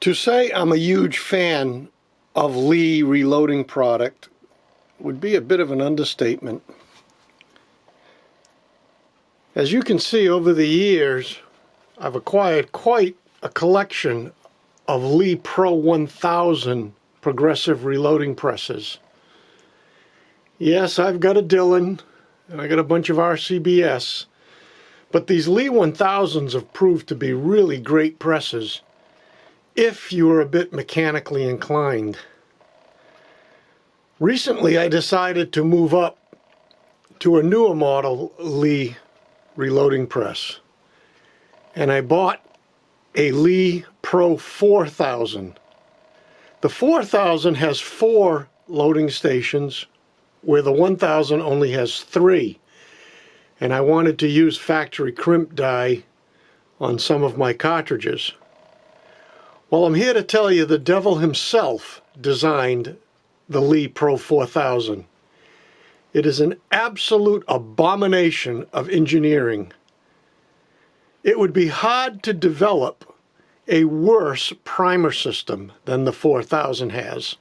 To say I'm a huge fan of Lee reloading product would be a bit of an understatement. As you can see, over the years, I've acquired quite a collection of Lee Pro 1000 progressive reloading presses. Yes, I've got a Dillon, and I got a bunch of RCBS, but these Lee 1000s have proved to be really great presses if you are a bit mechanically inclined. Recently, I decided to move up to a newer model Lee reloading press, and I bought a Lee Pro 4000. The 4000 has 4 loading stations, where the 1000 only has 3, and I wanted to use factory crimp die on some of my cartridges. Well, I'm here to tell you the devil himself designed the Lee Pro 4000. It is an absolute abomination of engineering. It would be hard to develop a worse primer system than the 4000 has.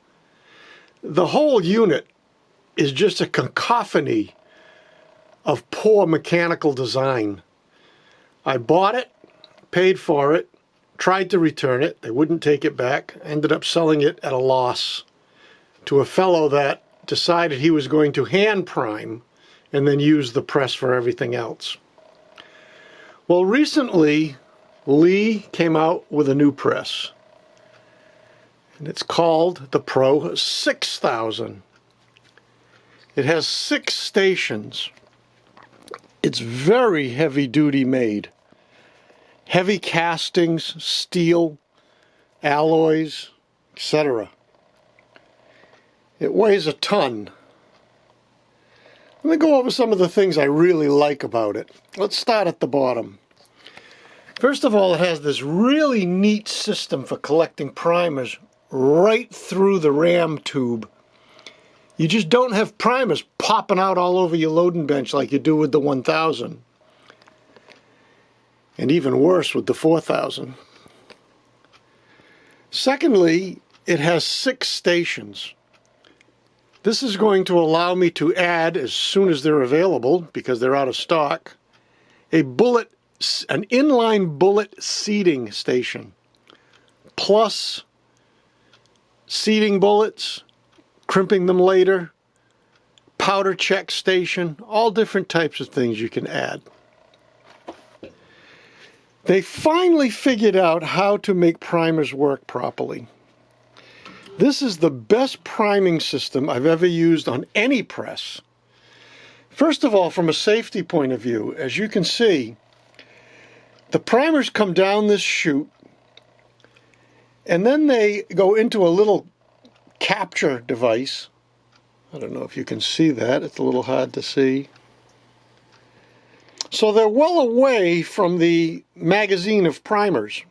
The whole unit is just a cacophony of poor mechanical design. I bought it, paid for it, tried to return it. They wouldn't take it back. Ended up selling it at a loss to a fellow that decided he was going to hand prime and then use the press for everything else. Well, recently Lee came out with a new press, and it's called the Pro 6000. It has 6 stations. It's very heavy duty made. Heavy castings, steel, alloys, etc. It weighs a ton. Let me go over some of the things I really like about it. Let's start at the bottom. First of all, it has this really neat system for collecting primers right through the ram tube. You just don't have primers popping out all over your loading bench like you do with the 1000. And even worse with the 4000. Secondly, it has 6 stations. This is going to allow me to add, as soon as they're available, because they're out of stock, an inline bullet seating station, plus seating bullets, crimping them later, powder check station, all different types of things you can add. They finally figured out how to make primers work properly. This is the best priming system I've ever used on any press. First of all, from a safety point of view, as you can see, the primers come down this chute, and then they go into a little capture device. I don't know if you can see that. It's a little hard to see. So they're well away from the magazine of primers.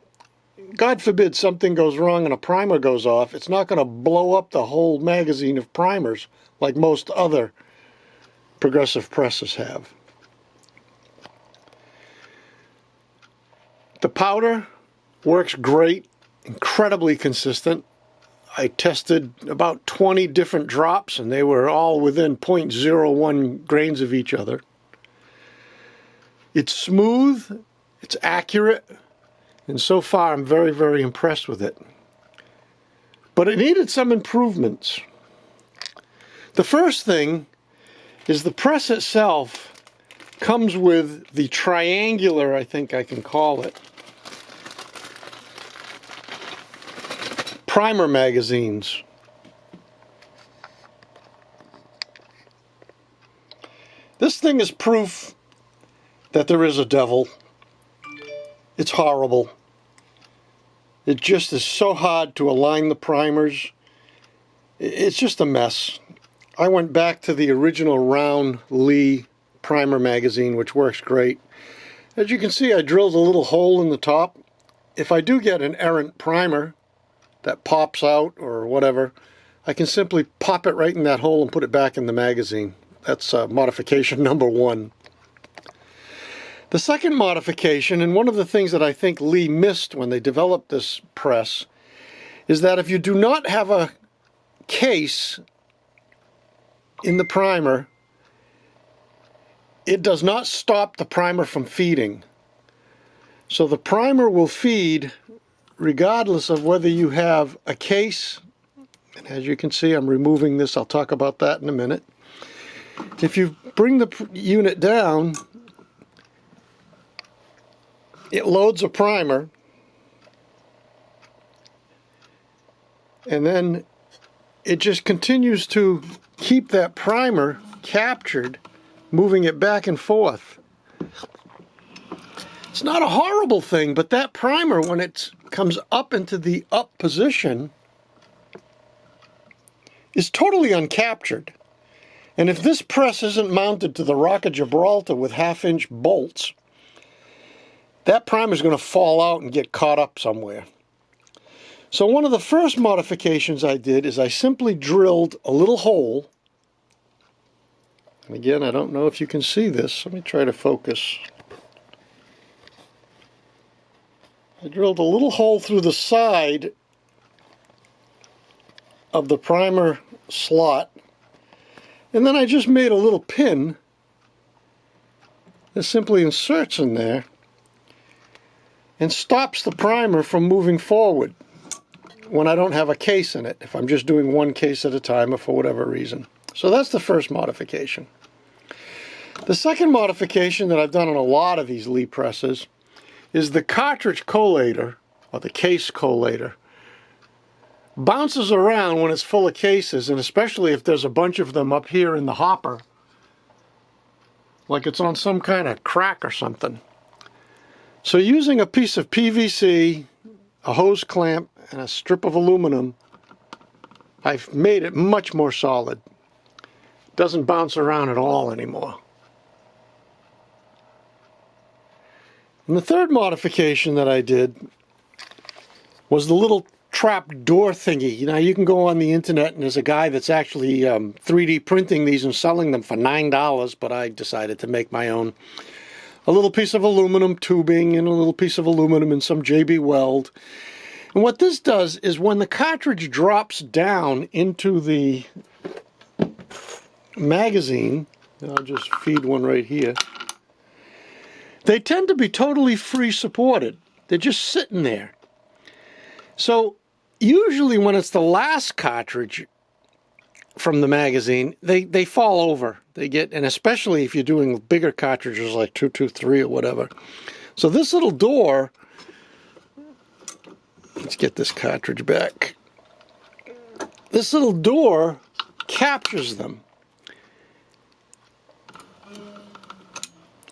God forbid something goes wrong and a primer goes off, it's not going to blow up the whole magazine of primers like most other progressive presses have. The powder works great, incredibly consistent. I tested about 20 different drops and they were all within 0.01 grains of each other. It's smooth, it's accurate, and so far I'm very, very impressed with it. But it needed some improvements. The first thing is the press itself comes with the triangular, I think I can call it, primer magazines. This thing is proof that there is a devil. It's horrible. It just is so hard to align the primers. It's just a mess. I went back to the original round Lee primer magazine, which works great. As you can see, I drilled a little hole in the top. If I do get an errant primer that pops out or whatever, I can simply pop it right in that hole and put it back in the magazine. That's modification number 1. The second modification, and one of the things that I think Lee missed when they developed this press, is that if you do not have a case in the primer, it does not stop the primer from feeding. So the primer will feed regardless of whether you have a case. And as you can see, I'm removing this. I'll talk about that in a minute. If you bring the unit down, it loads a primer, and then it just continues to keep that primer captured, moving it back and forth. It's not a horrible thing, but that primer, when it comes up into the up position, is totally uncaptured. And if this press isn't mounted to the Rock of Gibraltar with 1/2-inch bolts, that primer is going to fall out and get caught up somewhere. So one of the first modifications I did is I simply drilled a little hole. And again, I don't know if you can see this. Let me try to focus. I drilled a little hole through the side of the primer slot, and then I just made a little pin that simply inserts in there and stops the primer from moving forward when I don't have a case in it, if I'm just doing one case at a time or for whatever reason. So that's the first modification. The second modification that I've done on a lot of these Lee presses is the cartridge collator, or the case collator, bounces around when it's full of cases, and especially if there's a bunch of them up here in the hopper, like it's on some kind of crack or something. So using a piece of PVC, a hose clamp, and a strip of aluminum, I've made it much more solid. It doesn't bounce around at all anymore. And the third modification that I did was the little trap door thingy. Now you can go on the internet and there's a guy that's actually 3D printing these and selling them for $9, but I decided to make my own. A little piece of aluminum tubing and a little piece of aluminum and some JB Weld. And what this does is when the cartridge drops down into the magazine, I'll just feed one right here, they tend to be totally free supported. They're just sitting there. So usually when it's the last cartridge from the magazine, they fall over. They get, and especially if you're doing bigger cartridges like 223 or whatever. So this little door, let's get this cartridge back. This little door captures them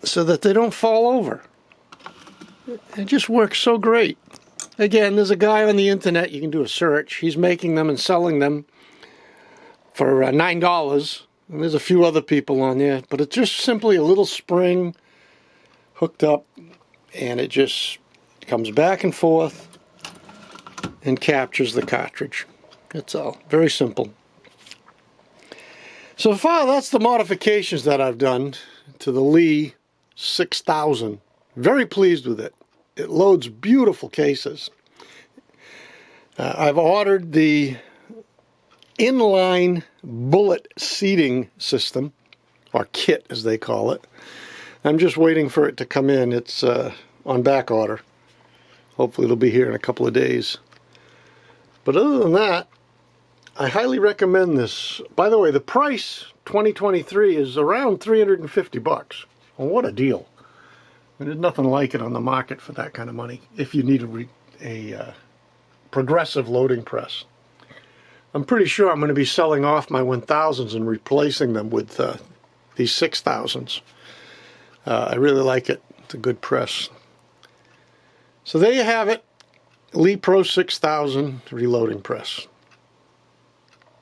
so that they don't fall over. It just works so great. Again, there's a guy on the internet, you can do a search. He's making them and selling them for $9. And there's a few other people on there, but it's just simply a little spring hooked up, and it just comes back and forth and captures the cartridge. That's all. Very simple. So far, that's the modifications that I've done to the Lee 6000. Very pleased with it. It loads beautiful cases. I've ordered the inline bullet seating system, or kit as they call it. I'm just waiting for it to come in. It's on back order. Hopefully it'll be here in a couple of days. But other than that, I highly recommend this. By the way, the price 2023 is around $350. Well, what a deal. There's nothing like it on the market for that kind of money if you need a progressive loading press. I'm pretty sure I'm going to be selling off my 1000s and replacing them with these 6000s. I really like it. It's a good press. So there you have it. Lee Pro 6000 reloading press.